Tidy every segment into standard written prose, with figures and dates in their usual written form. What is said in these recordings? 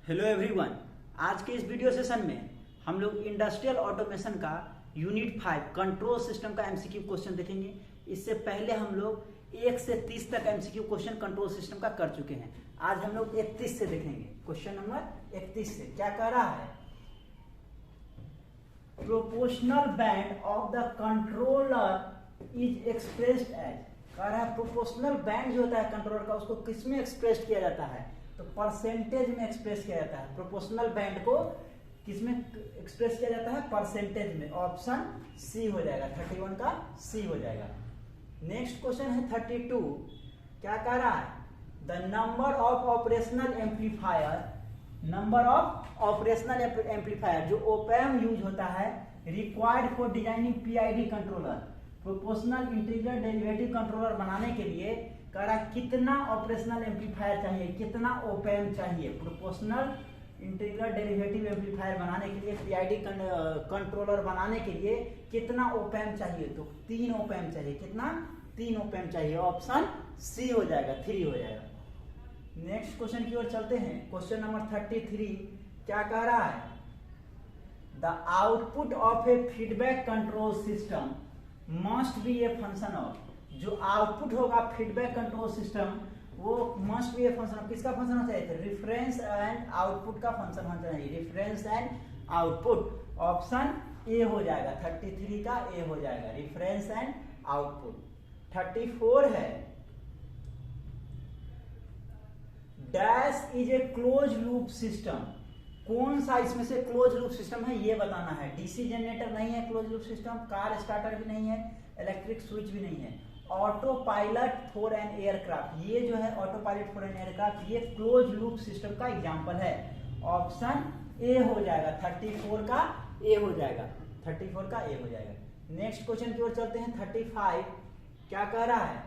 Hello everyone. आज के इस वीडियो सेशन में हम लोग इंडस्ट्रियल ऑटोमेशन का यूनिट 5 कंट्रोल सिस्टम का एमसीक्यू क्वेश्चन देखेंगे। इससे पहले हम लोग 1 से 30 तक एमसीक्यू क्वेश्चन कंट्रोल सिस्टम का कर चुके हैं। आज हम लोग 31 से देखेंगे। क्वेश्चन नंबर 31 से क्या कह रहा है? Proportional band of the controller is expressed as. कह रहा है प्रोपोर्शनल बैंड जो होता है कंट्रोलर का, उसको किस में एक्सप्रेस किया जाता है? तो परसेंटेज में एक्सप्रेस किया जाता है। प्रोपोर्शनल बैंड को किस में एक्सप्रेस किया जाता है? परसेंटेज में। ऑप्शन सी हो जाएगा, 31 का सी हो जाएगा। नेक्स्ट क्वेश्चन है 32। क्या कह रहा है? The number of operational amplifier, number of operational amplifier जो ओपैम यूज होता है required for designing PID controller, proportional integral derivative controller बनाने के लिए कह रहा कितना ऑपरेशनल एम्पलीफायर चाहिए, कितना ओपैम चाहिए? प्रोपोर्शनल इंटीग्रल डेरिवेटिव एम्पलीफायर बनाने के लिए, पीआईडी कंट्रोलर बनाने के लिए कितना ओपैम चाहिए? तो 3 ओपैम चाहिए। कितना? 3 ओपैम चाहिए। ऑप्शन सी हो जाएगा, 3 हो जाएगा। नेक्स्ट क्वेश्चन की ओर चलते हैं। क्वेश्चन नंबर 33 क्या कह रहा है? The output of A feedback control system must be a function of. जो आउटपुट होगा फीडबैक कंट्रोल सिस्टम वो must be a function of. किसका फंक्शन होना चाहिए? रिफरेंस एंड आउटपुट का फंक्शन होना चाहिए। Reference and output. Option A हो जाएगा, 33 का ए हो जाएगा, रिफरेंस एंड आउटपुट। 34 है dash is a close loop system. कौन सा इसमें से क्लोज लूप सिस्टम है ये बताना है। डीसी जनरेटर नहीं है close loop system, car starter भी नहीं है, इलेक्ट्रिक स्विच भी नहीं है। Auto pilot for an aircraft, ये जो है auto pilot for an aircraft, ये क्लोज लूप सिस्टम का एग्जांपल है। ऑप्शन ए हो जाएगा, 34 का ए हो जाएगा, 34 का ए हो जाएगा। नेक्स्ट क्वेश्चन की ओर चलते हैं। 35 क्या कह रहा है?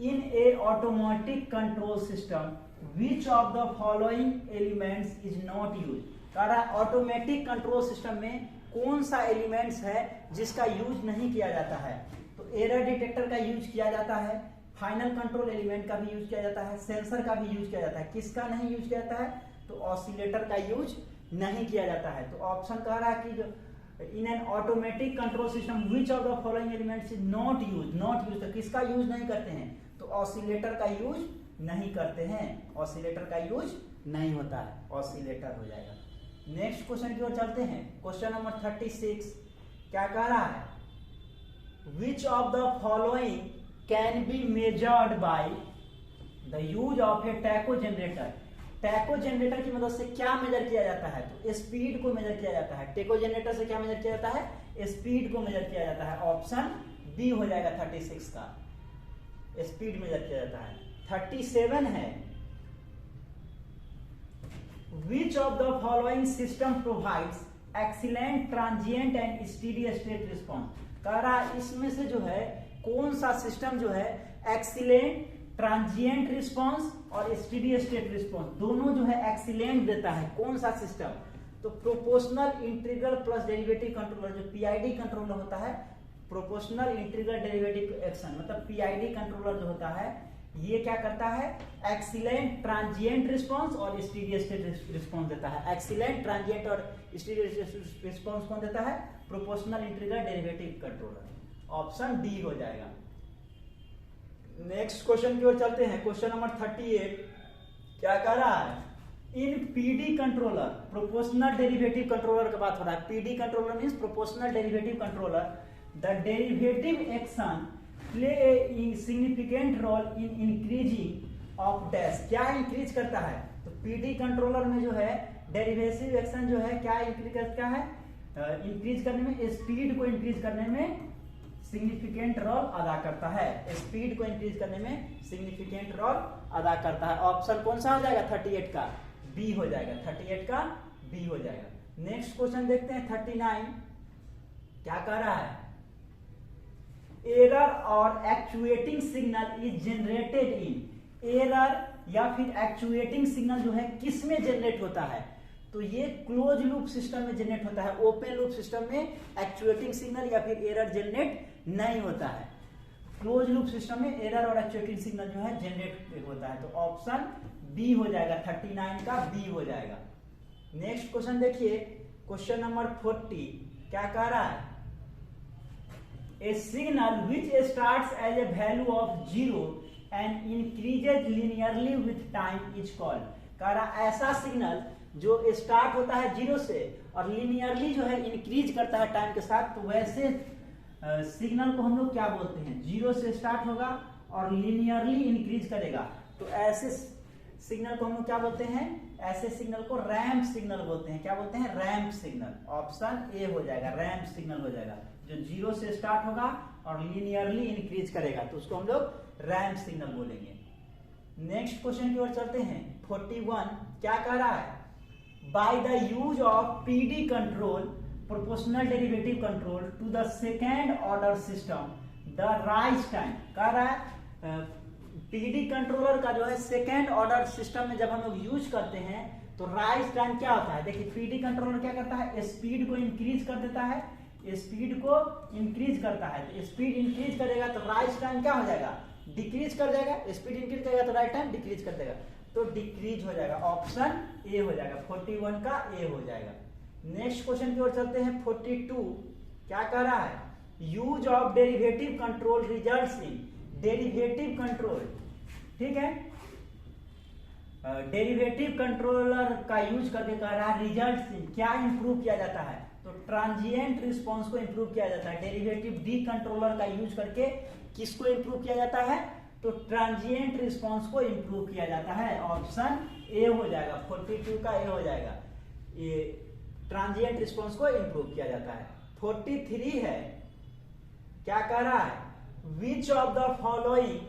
In a automatic control system which of the following elements is not use. कह रहा है ऑटोमेटिक कंट्रोल सिस्टम में कौन सा एलिमेंट्स है जिसका यूज नहीं किया जाता है? तो एरर डिटेक्टर का यूज किया जाता है, फाइनल कंट्रोल एलिमेंट का भी यूज किया जाता है, सेंसर का भी यूज किया जाता है। किसका नहीं यूज किया जाता है? तो ऑसिलेटर का यूज नहीं किया जाता है। तो ऑप्शन कह रहा है कि in an automatic control system which of the following elements is not use. Not use तो किसका यूज नहीं करते हैं? तो ऑसिलेटर का यूज नहीं करते हैं, ऑसिलेटर का यूज नहीं होता है, ऑसिलेटर हो जाएगा। नेक्स्ट क्वेश्चन की ओर चलते हैं। क्वेश्चन नंबर 36 क्या कह रहा है? Which of the following can be measured by the use of A taco generator. Taco generator की मदद से क्या मेजर किया जाता है? तो स्पीड को मेजर किया जाता है। टैको जनरेटर से क्या मेजर किया जाता है? स्पीड को मेजर किया जाता है। ऑप्शन बी हो जाएगा, 36 का स्पीड मेजर किया जाता है। 37 है which of the following system provides excellent transient and steady state response. कह रहा है इसमें से जो है कौन सा सिस्टम जो है एक्सीलेंट ट्रांजिएंट रिस्पॉन्स और स्टेडी स्टेट रिस्पॉन्स दोनों जो है एक्सीलेंट देता है। कौन सा सिस्टम? तो proportional integral plus derivative controller, जो पीआईडी कंट्रोलर होता है, प्रोपोर्शनल इंटीग्रल डेरिवेटिव एक्शन मतलब पीआईडी कंट्रोलर जो होता है ये क्या करता है? एक्सीलेंट ट्रांजिएंट रिस्पॉन्स और स्टेडी स्टेट रिस्पॉन्स देता है। एक्सीलेंट ट्रांजिएंट और स्टेडी स्टेट रिस्पॉन्स कौन देता है? Proportional integral derivative controller. Option D हो जाएगा। नेक्स्ट क्वेश्चन की ओर चलते हैं। क्वेश्चन नंबर 38 क्या कह रहा है? In PD controller, proportional derivative controller की बात हो रहा है। PD controller means proportional derivative controller. The derivative action play a significant role in increasing of dash. क्या इंक्रीज करता है? तो पीडी कंट्रोलर में जो है डेरिवेटिव एक्शन जो है क्या इंक्रीज करता है? इंक्रीज करने में, स्पीड को इंक्रीज करने में सिग्निफिकेंट रोल अदा करता है। स्पीड को इंक्रीज करने में सिग्निफिकेंट रोल अदा करता है। ऑप्शन कौन सा हो जाएगा? 38 का बी हो जाएगा, 38 का बी हो जाएगा। नेक्स्ट क्वेश्चन देखते हैं 39 क्या कह रहा है? एरर और actuating signal is generated in. Error या फिर एक्चुएटिंग सिग्नल जो है किस में जनरेट होता है? तो ये क्लोज लूप सिस्टम में जनरेट होता है। ओपन लूप सिस्टम में एक्चुएटिंग सिग्नल या फिर एरर जनरेट नहीं होता है। क्लोज लूप सिस्टम में एरर और एक्चुएटिंग सिग्नल जो है जनरेट होता है। तो ऑप्शन बी हो जाएगा, 39 का बी हो जाएगा। नेक्स्ट क्वेश्चन देखिए, क्वेश्चन नंबर 40 क्या कह रहा है, a signal which starts as a value of 0 and increases linearly with time is called. कह रहा ऐसा सिग्नल जो स्टार्ट होता है 0 से और लिनियरली जो है इंक्रीज करता है टाइम के साथ, तो वैसे सिग्नल को हम लोग क्या बोलते हैं, 0 से स्टार्ट होगा और लिनियरली इंक्रीज करेगा, तो ऐसे सिग्नल को हम लोग क्या बोलते हैं, ऐसे सिग्नल को रैंप सिग्नल बोलते हैं। क्या बोलते हैं, रैंप सिग्नल। ऑप्शन ए हो जाएगा, रैंप सिग्नल हो जाएगा, जो 0 से स्टार्ट होगा और लिनियरली इंक्रीज करेगा, तो उसको हम लोग रैंप सिग्नल बोलेंगे। नेक्स्ट क्वेश्चन की ओर चलते हैं, 41 क्या कह रहा है, by the use of PD control, proportional derivative control to the second order system, the rise time. कह रहा है पीडी कंट्रोलर का जो है सेकेंड ऑर्डर सिस्टम में जब हम लोग यूज करते हैं तो राइज टाइम क्या होता है। देखिए पीडी कंट्रोलर क्या करता है, स्पीड को इंक्रीज कर देता है, स्पीड को इंक्रीज करता है, तो स्पीड इंक्रीज करेगा तो राइज टाइम क्या हो जाएगा, डिक्रीज कर जाएगा। स्पीड इंक्रीज करेगा तो राइज टाइम डिक्रीज कर देगा, तो डिक्रीज हो जाएगा। ऑप्शन ए हो जाएगा, 41 का ए हो जाएगा। नेक्स्ट क्वेश्चन की ओर चलते हैं, 42 क्या कह रहा है, use of derivative control results in, derivative control, ठीक है, डेरिवेटिव कंट्रोलर का यूज करके कह रहा है रिजल्ट्स इन क्या इंप्रूव किया जाता है, तो ट्रांजिएंट रिस्पांस को इंप्रूव किया जाता है। डेरिवेटिव डी कंट्रोलर का यूज करके किसको इंप्रूव किया जाता है, तो ट्रांजिएंट रिस्पांस को इंप्रूव किया जाता है। ऑप्शन ए हो जाएगा, 42 का ए हो जाएगा, ये ट्रांजिएंट रिस्पांस को इंप्रूव किया जाता है। 43 है, क्या कह रहा है, which of the following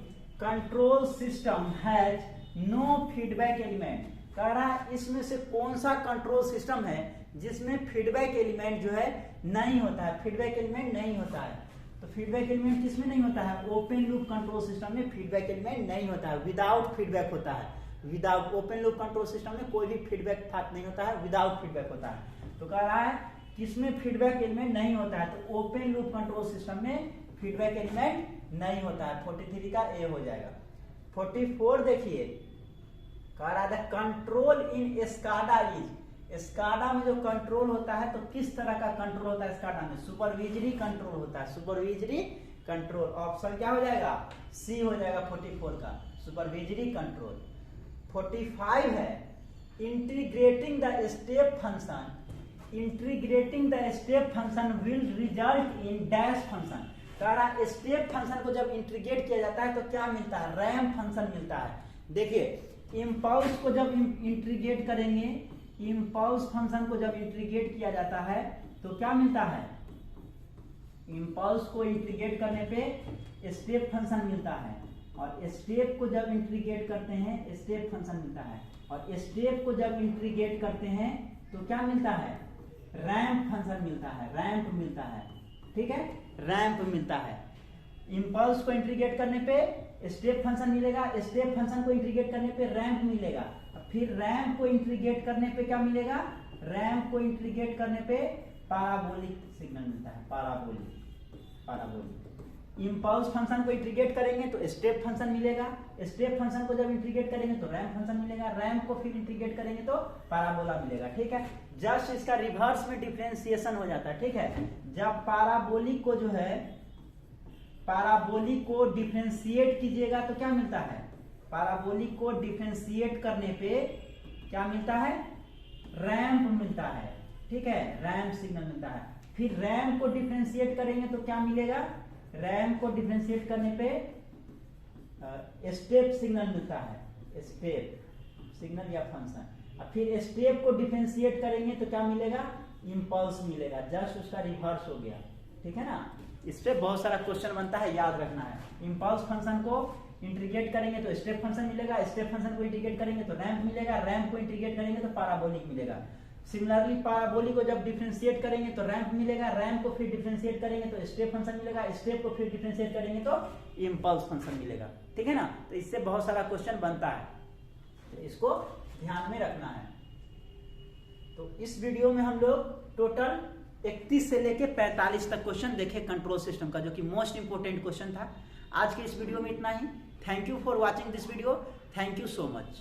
control system has no feedback element. कह रहा है इसमें से कौन सा कंट्रोल सिस्टम है जिसमें फीडबैक एलिमेंट जो है नहीं होता है, फीडबैक एलिमेंट नहीं होता है। तो फीडबैक एलिमेंट किसमें नहीं होता है, ओपन लूप कंट्रोल सिस्टम में फीडबैक एलिमेंट नहीं होता है, विदाउट फीडबैक होता है। Without open loop control system में कोई भी फीडबैक नहीं होता है, विदाउट फीडबैक होता है। तो कह रहा है किसमें फीडबैक एलिमेंट नहीं होता है, तो ओपन लूप कंट्रोल सिस्टम में फीडबैक एलिमेंट नहीं होता है। 43 का ए हो जाएगा। 44 देखिए, कह रहा है control in SCADA is, SCADA में जो कंट्रोल होता है तो किस तरह का कंट्रोल होता है स्काडा में, सुपरविजरी कंट्रोल होता है, सुपरविजरी कंट्रोल। ऑप्शन क्या हो जाएगा, सी हो जाएगा 44 का, सुपरविजरी कंट्रोल। 45 है, integrating the step function, integrating the step function will result in dash function. कह रहा है स्टेप फंक्शन को जब इंटीग्रेट किया जाता है तो क्या मिलता है, रैंप फंक्शन मिलता है। देखिए इम्पल्स को जब इंटीग्रेट करेंगे, इम्पल्स फंक्शन को जब इंटीग्रेट किया जाता है तो क्या मिलता है, इम्पल्स को इंटीग्रेट करने पे स्टेप फंक्शन मिलता है, और स्टेप को जब इंटीग्रेट करते हैं स्टेप फंक्शन मिलता है, और स्टेप को जब इंटीग्रेट करते हैं तो क्या मिलता है, रैंप फंक्शन मिलता है, रैंप मिलता है, ठीक है, रैंप मिलता है। इम्पल्स को इंटीग्रेट करने पे स्टेप फंक्शन मिलेगा, स्टेप फंक्शन को इंटीग्रेट करने पे रैंप मिलेगा, फिर रैंप को इंटीग्रेट करने पे क्या मिलेगा, रैंप को इंटीग्रेट करने पे पैराबोलिक सिग्नल मिलता है, पैराबोलिक। इम्पल्स फंक्शन को इंटीग्रेट करेंगे तो स्टेप फंक्शन मिलेगा, स्टेप फंक्शन को जब इंटीग्रेट करेंगे तो रैंप फंक्शन मिलेगा, रैंप को फिर इंटीग्रेट करेंगे तो पैराबोला मिलेगा, ठीक है। जस्ट इसका रिवर्स में डिफरेंशिएशन हो जाता है, ठीक है। जब पैराबोलिक को जो है, पैराबोलिक को डिफरेंशिएट कीजिएगा तो क्या मिलता है, पैराबोलिक को डिफरेंशिएट करने पे क्या मिलता है, रैंप मिलता है, ठीक है, रैंप सिग्नल मिलता है। फिर रैंप को डिफरेंशिएट करेंगे तो क्या मिलेगा, रैंप को डिफरेंशिएट करने पे स्टेप सिग्नल मिलता है, स्टेप सिग्नल या फंक्शन। और फिर स्टेप को डिफरेंशिएट करेंगे तो क्या मिलेगा, इम्पल्स मिलेगा, जस्ट उसका रिवर्स हो गया, ठीक है ना। इससे बहुत सारा क्वेश्चन बनता है, याद रखना है। इम्पल्स फंक्शन को इंटीग्रेट करेंगे तो स्टेप फंक्शन मिलेगा, स्टेप फंक्शन को इंटीग्रेट करेंगे तो रैंप मिलेगा, रैंप को इंटीग्रेट करेंगे तो पैराबोलिक मिलेगा। सिमिलरली पैराबोलिक को जब डिफरेंशिएट करेंगे तो रैंप मिलेगा, रैंप को फिर डिफरेंशिएट करेंगे तो स्टेप फंक्शन मिलेगा, स्टेप को फिर डिफरेंशिएट करेंगे तो इम्पल्स फंक्शन मिलेगा, ठीक है ना। तो इससे बहुत सारा क्वेश्चन बनता है, तो इसको ध्यान में रखना है। तो इस वीडियो में हम लोग टोटल 31 से लेके 45 तक क्वेश्चन देखे कंट्रोल सिस्टम का, जो कि मोस्ट इंपोर्टेंट क्वेश्चन था। आज के इस वीडियो में इतना ही। Thank you for watching this video, thank you so much.